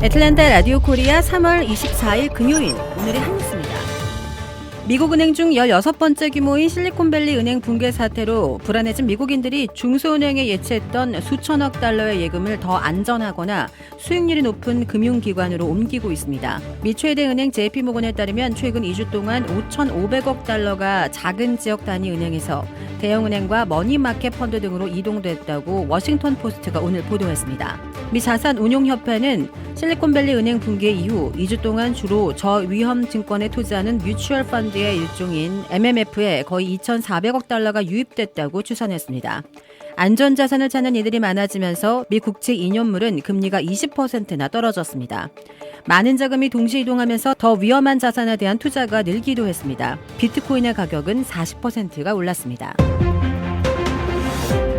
애틀랜타 라디오 코리아 3월 24일 금요일 오늘의 한뉴스입니다. 미국 은행 중 16번째 규모인 실리콘밸리 은행 붕괴 사태로 불안해진 미국인들이 중소은행에 예치했던 수천억 달러의 예금을 더 안전하거나 수익률이 높은 금융기관으로 옮기고 있습니다. 미 최대 은행 JP모건에 따르면 최근 2주 동안 5,500억 달러가 작은 지역 단위 은행에서 대형은행과 머니마켓 펀드 등으로 이동됐다고 워싱턴 포스트가 오늘 보도했습니다. 미 자산운용협회는 실리콘밸리 은행 붕괴 이후 2주 동안 주로 저위험 증권에 투자하는 뮤추얼 펀드의 일종인 MMF에 거의 2,400억 달러가 유입됐다고 추산했습니다. 안전자산을 찾는 이들이 많아지면서 미 국채 2년물은 금리가 20%나 떨어졌습니다. 많은 자금이 동시 이동하면서 더 위험한 자산에 대한 투자가 늘기도 했습니다. 비트코인의 가격은 40%가 올랐습니다.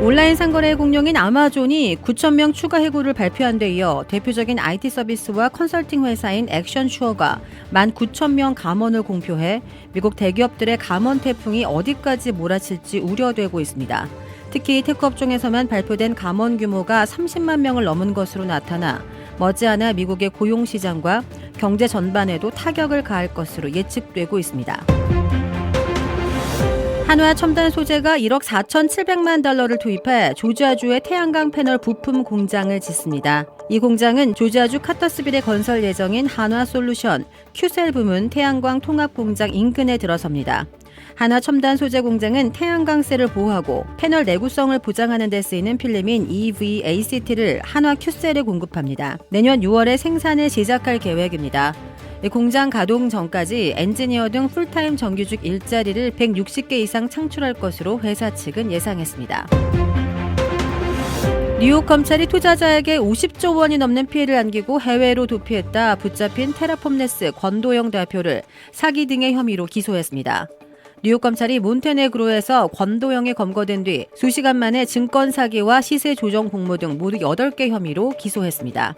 온라인 상거래 공룡인 아마존이 9,000명 추가 해고를 발표한 데 이어 대표적인 IT 서비스와 컨설팅 회사인 액션슈어가 19,000명 감원을 공표해 미국 대기업들의 감원 태풍이 어디까지 몰아칠지 우려되고 있습니다. 특히 테크업종에서만 발표된 감원 규모가 30만 명을 넘은 것으로 나타나 머지않아 미국의 고용시장과 경제 전반에도 타격을 가할 것으로 예측되고 있습니다. 한화 첨단 소재가 1억 4,700만 달러를 투입해 조지아주의 태양광 패널 부품 공장을 짓습니다. 이 공장은 조지아주 카터스빌에 건설 예정인 한화솔루션 큐셀 부문 태양광 통합 공장 인근에 들어섭니다. 한화 첨단 소재 공장은 태양광셀을 보호하고 패널 내구성을 보장하는 데 쓰이는 필름인 EVACT를 한화 큐셀에 공급합니다. 내년 6월에 생산을 시작할 계획입니다. 공장 가동 전까지 엔지니어 등 풀타임 정규직 일자리를 160개 이상 창출할 것으로 회사 측은 예상했습니다. 뉴욕 검찰이 투자자에게 50조 원이 넘는 피해를 안기고 해외로 도피했다 붙잡힌 테라폼네스 권도영 대표를 사기 등의 혐의로 기소했습니다. 뉴욕 검찰이 몬테네그로에서 권도영이 검거된 뒤 수시간 만에 증권 사기와 시세 조정 공모 등 모두 8개 혐의로 기소했습니다.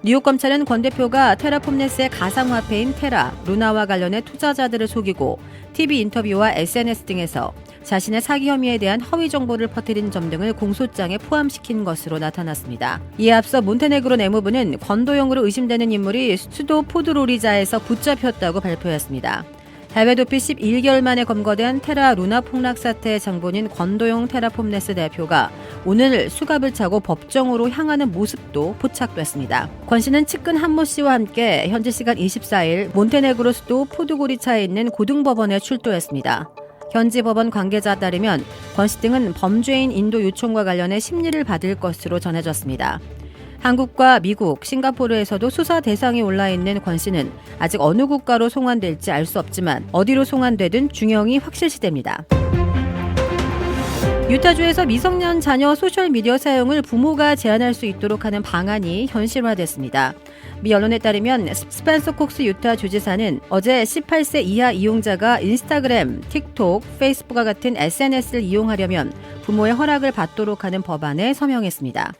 뉴욕 검찰은 권 대표가 테라폼네스의 가상화폐인 테라, 루나와 관련해 투자자들을 속이고 TV 인터뷰와 SNS 등에서 자신의 사기 혐의에 대한 허위 정보를 퍼뜨린 점 등을 공소장에 포함시킨 것으로 나타났습니다. 이에 앞서 몬테네그로 내무부는 권도영으로 의심되는 인물이 수도 포드로리자에서 붙잡혔다고 발표했습니다. 해외 도피 11개월 만에 검거된 테라 루나 폭락 사태의 장본인 권도영 테라폼네스 대표가 오늘 수갑을 차고 법정으로 향하는 모습도 포착됐습니다. 권 씨는 측근 한모 씨와 함께 현지 시간 24일 몬테네그로 수도 포드고리차에 있는 고등법원에 출두했습니다. 현지 법원 관계자에 따르면 권 씨 등은 범죄인 인도 요청과 관련해 심리를 받을 것으로 전해졌습니다. 한국과 미국, 싱가포르에서도 수사 대상에 올라있는 권 씨는 아직 어느 국가로 송환될지 알 수 없지만 어디로 송환되든 중형이 확실시됩니다. 유타주에서 미성년 자녀 소셜미디어 사용을 부모가 제한할 수 있도록 하는 방안이 현실화됐습니다. 미 언론에 따르면 스펜서 콕스 유타 주지사는 어제 18세 이하 이용자가 인스타그램, 틱톡, 페이스북과 같은 SNS를 이용하려면 부모의 허락을 받도록 하는 법안에 서명했습니다.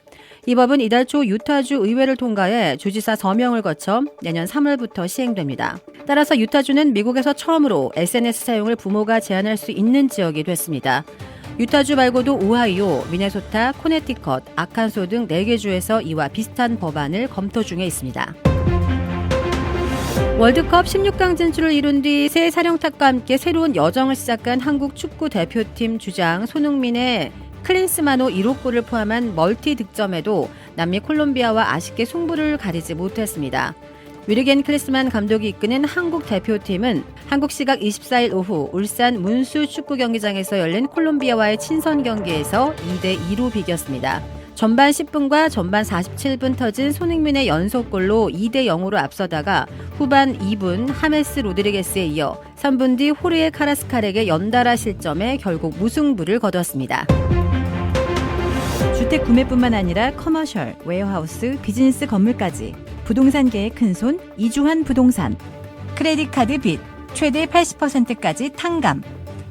이 법은 이달 초 유타주 의회를 통과해 주지사 서명을 거쳐 내년 3월부터 시행됩니다. 따라서 유타주는 미국에서 처음으로 SNS 사용을 부모가 제한할 수 있는 지역이 됐습니다. 유타주 말고도 오하이오, 미네소타, 코네티컷, 아칸소 등 4개 주에서 이와 비슷한 법안을 검토 중에 있습니다. 월드컵 16강 진출을 이룬 뒤 새 사령탑과 함께 새로운 여정을 시작한 한국 축구 대표팀 주장 손흥민의 클린스만호 1호 골을 포함한 멀티 득점에도 남미 콜롬비아와 아쉽게 승부를 가리지 못했습니다. 위르겐 클린스만 감독이 이끄는 한국 대표팀은 한국 시각 24일 오후 울산 문수 축구 경기장에서 열린 콜롬비아와의 친선 경기에서 2대2로 비겼습니다. 전반 10분과 전반 47분 터진 손흥민의 연속골로 2대0으로 앞서다가 후반 2분 하메스 로드리게스에 이어 3분 뒤 호르헤 카라스칼에게 연달아 실점해 결국 무승부를 거뒀습니다. 주택 구매뿐만 아니라 커머셜, 웨어하우스, 비즈니스 건물까지 부동산계의 큰손 이주환 부동산. 크레딧 카드 빚 최대 80%까지 탕감.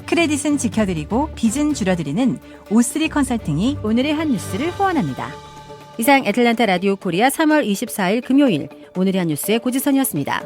크레딧은 지켜드리고 빚은 줄여드리는 O3 컨설팅이 오늘의 한 뉴스를 후원합니다. 이상 애틀랜타 라디오 코리아 3월 24일 금요일 오늘의 한 뉴스의 고지선이었습니다.